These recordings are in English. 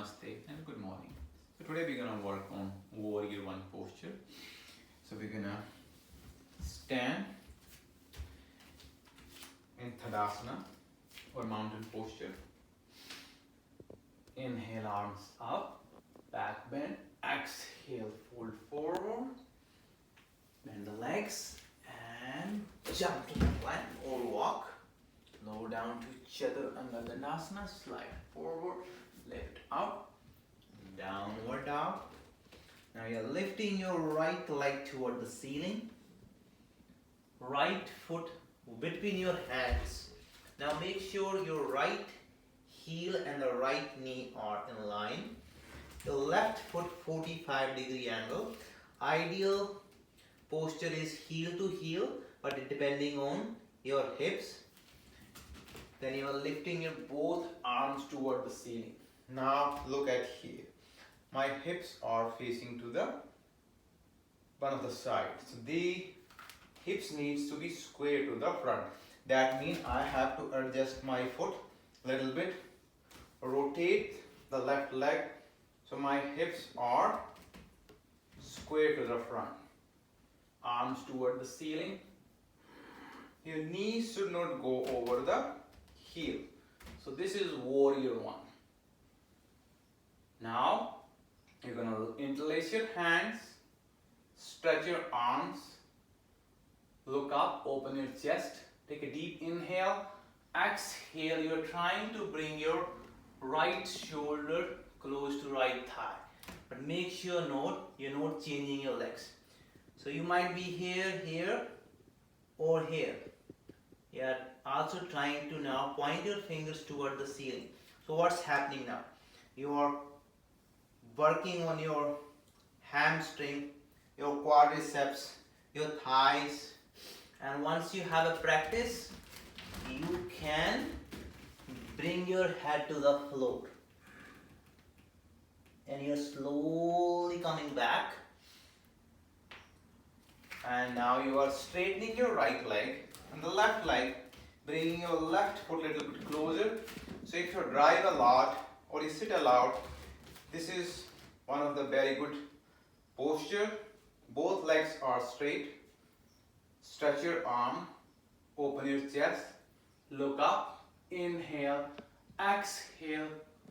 Namaste and good morning. So today we're going to work on Warrior One posture. So we're going to stand in Tadasana or mountain posture. Inhale, arms up, back bend. Exhale, fold forward. Bend the legs and jump to the plank or walk. Lower down to Chaturanga Dandasana, slide forward, lift up, downward dog. Now you're lifting your right leg toward the ceiling, right foot between your hands. Now make sure your right heel and the right knee are in line. The left foot 45-degree angle. Ideal posture is heel to heel, but depending on your hips. Then you are lifting your both arms toward the ceiling. Now look at here. My hips are facing to the one of the sides. So the hips needs to be square to the front. That means I have to adjust my foot a little bit. Rotate the left leg so my hips are square to the front. Arms toward the ceiling. Your knees should not go over the heel. So this is Warrior One. Now you're going to interlace your hands, stretch your arms, look up, open your chest, take a deep inhale, exhale. You're trying to bring your right shoulder close to right thigh, but make sure you're not changing your legs. So you might be here or here. You are also trying to now point your fingers toward the ceiling. So what's happening now? You are working on your hamstring, your quadriceps, your thighs, and once you have a practice, you can bring your head to the floor. And you're slowly coming back. And now you are straightening your right leg and the left leg, bringing your left foot a little bit closer. So if you drive a lot or you sit a lot, this is one of the very good posture. Both legs are straight. Stretch your arm, open your chest, look up, inhale, exhale,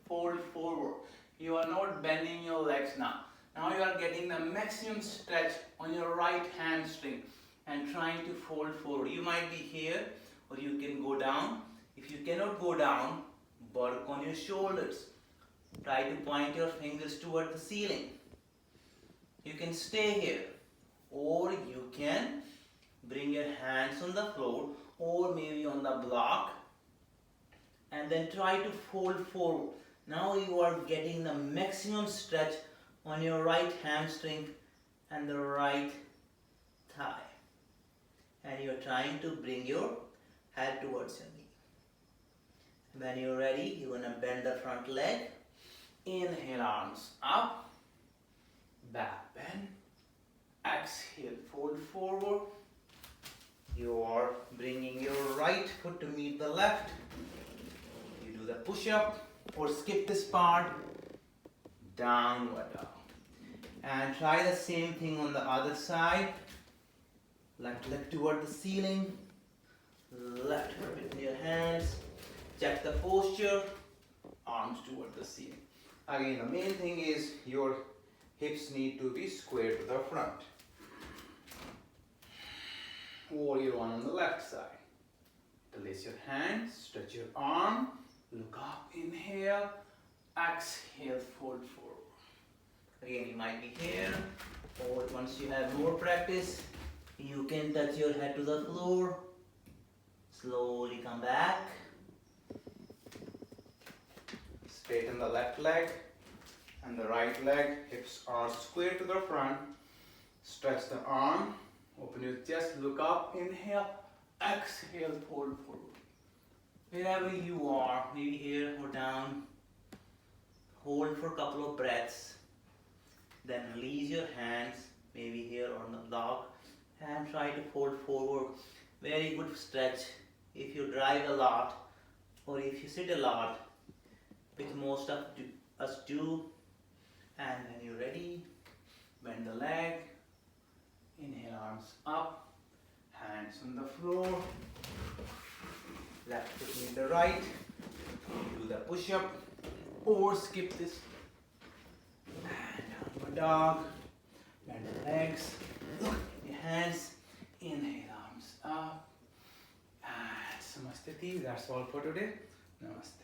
fold forward. You are not bending your legs now. Now you are getting the maximum stretch on your right hamstring and trying to fold forward. You might be here or you can go down. If you cannot go down, work on your shoulders. Try to point your fingers toward the ceiling. You can stay here or you can bring your hands on the floor or maybe on the block and then try to fold forward. Now you are getting the maximum stretch on your right hamstring and the right thigh. And you're trying to bring your head towards your knee. When you're ready, you're going to bend the front leg. Inhale, arms up. Back bend. Exhale, fold forward. You are bringing your right foot to meet the left. You do the push-up or skip this part. Downward dog. And try the same thing on the other side. Left leg toward the ceiling. Left foot between your hands. Check the posture. Arms toward the ceiling. Again, the main thing is your hips need to be square to the front. Warrior One on the left side. Release your hands, stretch your arm, look up, inhale, exhale, fold forward. Again, you might be here, or once you have more practice, you can touch your head to the floor. Slowly come back. Straighten the left leg and the right leg. Hips are square to the front. Stretch the arm. Open your chest. Look up. Inhale. Exhale. Fold forward. Wherever you are, maybe here or down, hold for a couple of breaths. Then release your hands, maybe here on the block, and try to fold forward. Very good stretch. If you drive a lot or if you sit a lot, which most of us do. And when you're ready, bend the leg, inhale, arms up, hands on the floor, left foot meet the right, do the push-up or skip this. And downward dog, bend the legs, your hands, inhale, arms up, and Samastiti. That's all for today. Namaste.